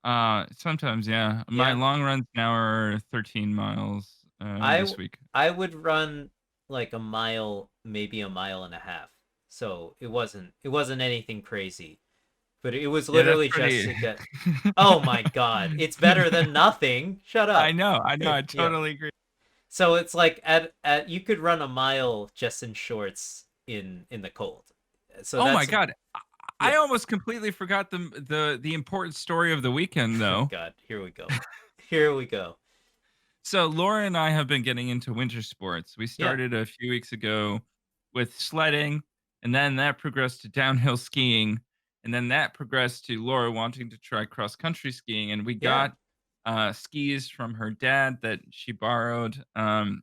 Sometimes, yeah. My Yeah. long runs now are 13 miles, I this week. I would run like a mile, maybe a mile and a half. So it wasn't anything crazy, but it was Yeah, that's literally just pretty to get. Oh my God, it's better than nothing. Shut up. I know, I Yeah. totally agree. So it's like at you could run a mile just in shorts in the cold. So Oh my that's god. I yeah. almost completely forgot the important story of the weekend, Oh though. God, here we go. Here we go. So Laura and I have been getting into winter sports. We Yeah. started a few weeks ago with sledding, and then that progressed to downhill skiing, and then that progressed to Laura wanting to try cross country skiing. And we Yeah. got skis from her dad that she borrowed, and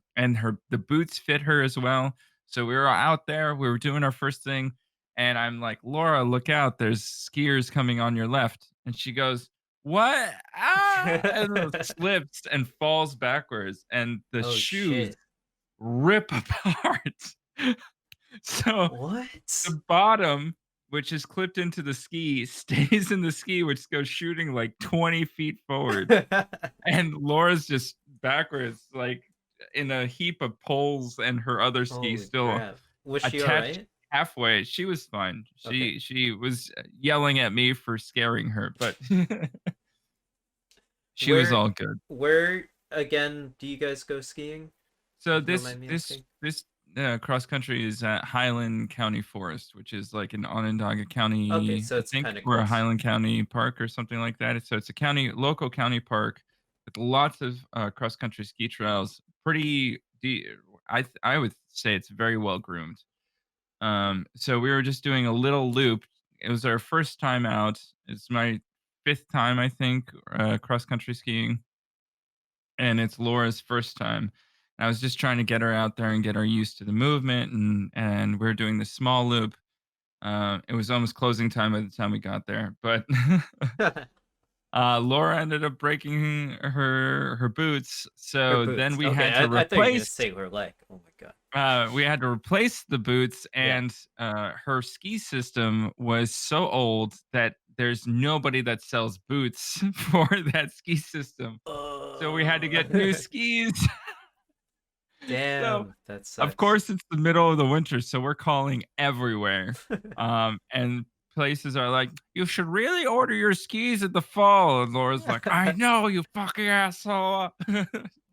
the boots fit her as well. So we were out there, we were doing our first thing, and I'm like, Laura, look out! There's skiers coming on your left, and she goes, what? Ah! And then slips and falls backwards, and the Oh shoes shit. rip apart. So What? the bottom, which is clipped into the ski, stays in the ski, which goes shooting like 20 feet forward. And Laura's just backwards, like in a heap of poles, and her other ski Holy still crap. Was she all attached right? halfway. She was fine. Okay. She was yelling at me for scaring her, but she was Where all good. where again do you guys go skiing? So If you don't this mind me this asking. this cross country is at Highland County Forest, which is like in Onondaga Okay, County, so I it's think, kind of or a close. Highland County Park or something like that. So it's a local county park with lots of cross country ski trails. I would say it's very well groomed. So we were just doing a little loop. It was our first time out. It's my fifth time, I think, cross country skiing, and it's Laura's first time. I was just trying to get her out there and get her used to the movement, and we're doing this small loop. It was almost closing time by the time we got there, but Laura ended up breaking her boots, Her so then boots. Okay, I thought you were gonna say her leg. Oh my God. we had to replace the boots, Yeah. and her ski system was so old that there's nobody that sells boots for that ski system. So we had to get new skis. So, Damn, that of sucks. course, it's the middle of the winter, so we're calling everywhere. And places are like, "You should really order your skis in the fall." And Laura's like, "I know, you fucking asshole." Just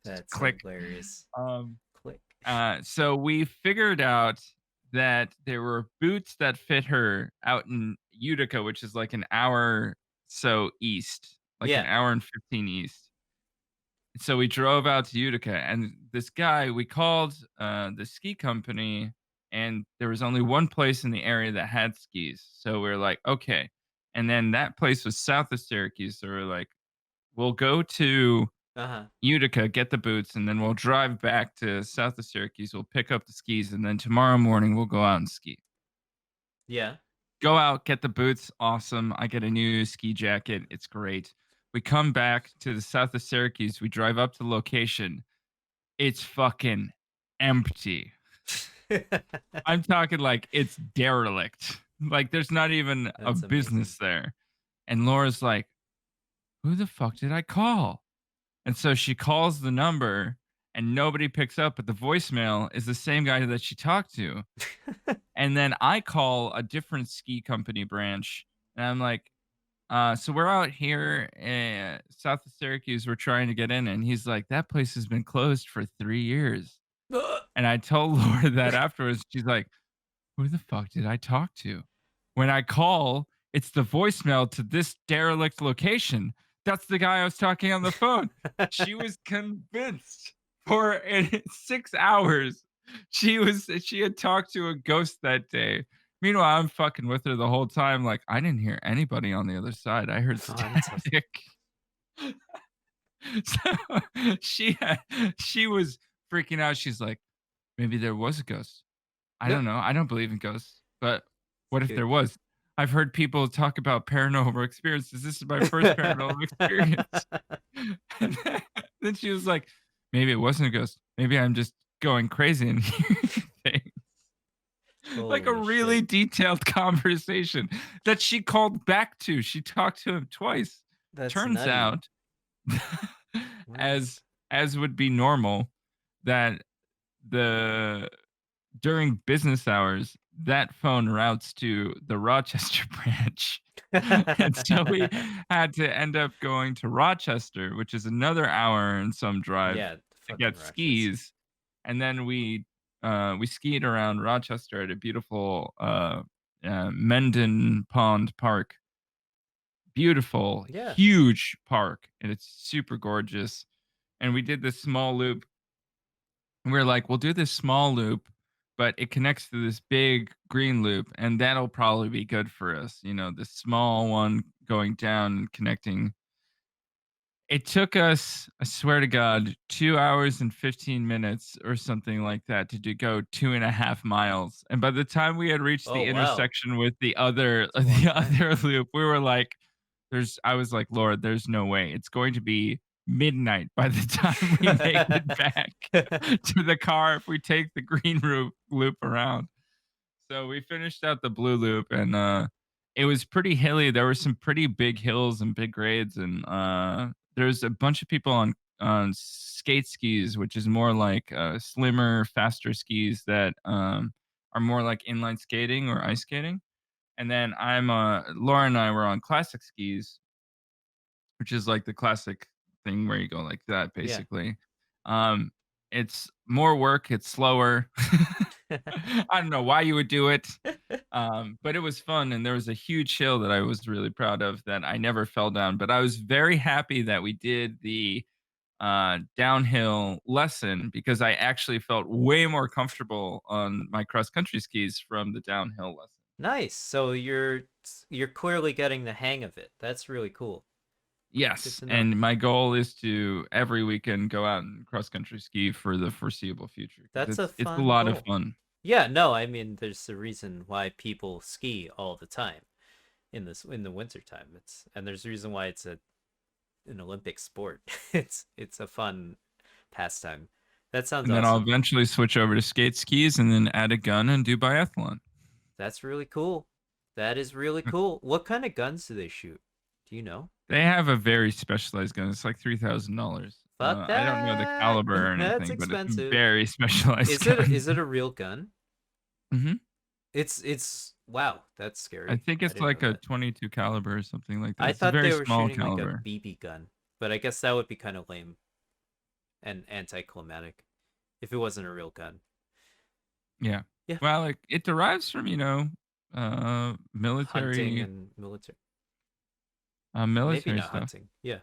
That's click. hilarious. Um, Click. so we figured out that there were boots that fit her out in Utica, which is like an hour so east, like an Yeah. hour and 15 east. So we drove out to Utica, and this guy, we called the ski company, and there was only one place in the area that had skis. So we are like, okay. And then that place was south of Syracuse. So we're like, we'll go to Uh-huh. Utica, get the boots, and then we'll drive back to south of Syracuse. We'll pick up the skis, and then tomorrow morning we'll go out and ski. Yeah. Go out, get the boots. Awesome. I get a new ski jacket. It's great. We come back to the south of Syracuse. We drive up to the location. It's fucking empty. I'm talking like it's derelict. Like there's not even a That's amazing. business there. And Laura's like, "Who the fuck did I call?" And so she calls the number and nobody picks up, but the voicemail is the same guy that she talked to. And then I call a different ski company branch and I'm like, so we're out here south of Syracuse. We're trying to get in." And he's like, "That place has been closed for 3 years." And I told Laura that afterwards. She's like, "Who the fuck did I talk to?" When I call, it's the voicemail to this derelict location. That's the guy I was talking on the phone. She was convinced for 6 hours. She had talked to a ghost that day. Meanwhile, I'm fucking with her the whole time, like, I didn't hear anybody on the other side. I heard Oh, that's awesome. static. So she was freaking out. She's like, "Maybe there was a ghost. I No, don't know. I don't believe in ghosts, but what if dude. there was? I've heard people talk about paranormal experiences. This is my first paranormal experience." And then she was like, "Maybe it wasn't a ghost. Maybe I'm just going crazy and hearing things." Like a Holy really shit. detailed conversation that she called back to. She talked to him twice. That's Turns nutty. out, What? as would be normal, that the during business hours, that phone routes to the Rochester branch. And so we had to end up going to Rochester, which is another hour and some drive Yeah, to fucking get Rochester. skis. And then we skied around Rochester at a beautiful Mendon Pond Park. Beautiful, Yeah. huge park, and it's super gorgeous. And we did this small loop. And we are like, we'll do this small loop, but it connects to this big green loop, and that'll probably be good for us. This small one going down and connecting. It took us, I swear to God, 2 hours and 15 minutes or something like that go 2.5 miles. And by the time we had reached Oh, the wow. intersection with the other It's a long the time. other loop, we were like, I was like, Lord, there's no way. It's going to be midnight by the time we make it back to the car if we take the green loop around. So we finished out the blue loop, and it was pretty hilly. There were some pretty big hills and big grades, and there's a bunch of people on skate skis, which is more like slimmer, faster skis that are more like inline skating or ice skating. And then Laura and I were on classic skis, which is like the classic thing where you go like that, Yeah. basically. Um, it's more work, it's slower. I don't know why you would do it, but it was fun, and there was a huge hill that I was really proud of that I never fell down. But I was very happy that we did the downhill lesson because I actually felt way more comfortable on my cross country skis from the downhill lesson. Nice. So you're clearly getting the hang of it. That's really cool. Good Yes, to know. and my goal is to every weekend go out and cross country ski for the foreseeable future because That's a it's a fun lot of goal. fun. Yeah, no, I mean there's a reason why people ski all the time in the winter time. And there's a reason why it's an Olympic sport. It's a fun pastime. That sounds And then I'll awesome. eventually switch over to skate skis and then add a gun and do biathlon. That's really cool. That is really cool. What kind of guns do they shoot? Do you know? They have a very specialized gun. It's like $3,000. Fuck I don't know the that. caliber or That's anything, but it's a expensive. very specialized Is gun. it a real gun? Mhm. It's wow, that's I scary. think I it's didn't know like a that. 22 caliber or something like that. I It's a thought very they were small shooting like a caliber. BB gun, but I guess that would be kind of lame and anticlimactic if it wasn't a real gun. Yeah. Yeah, Well, like it derives from, hunting military and military. Maybe military not stuff. hunting. Yeah.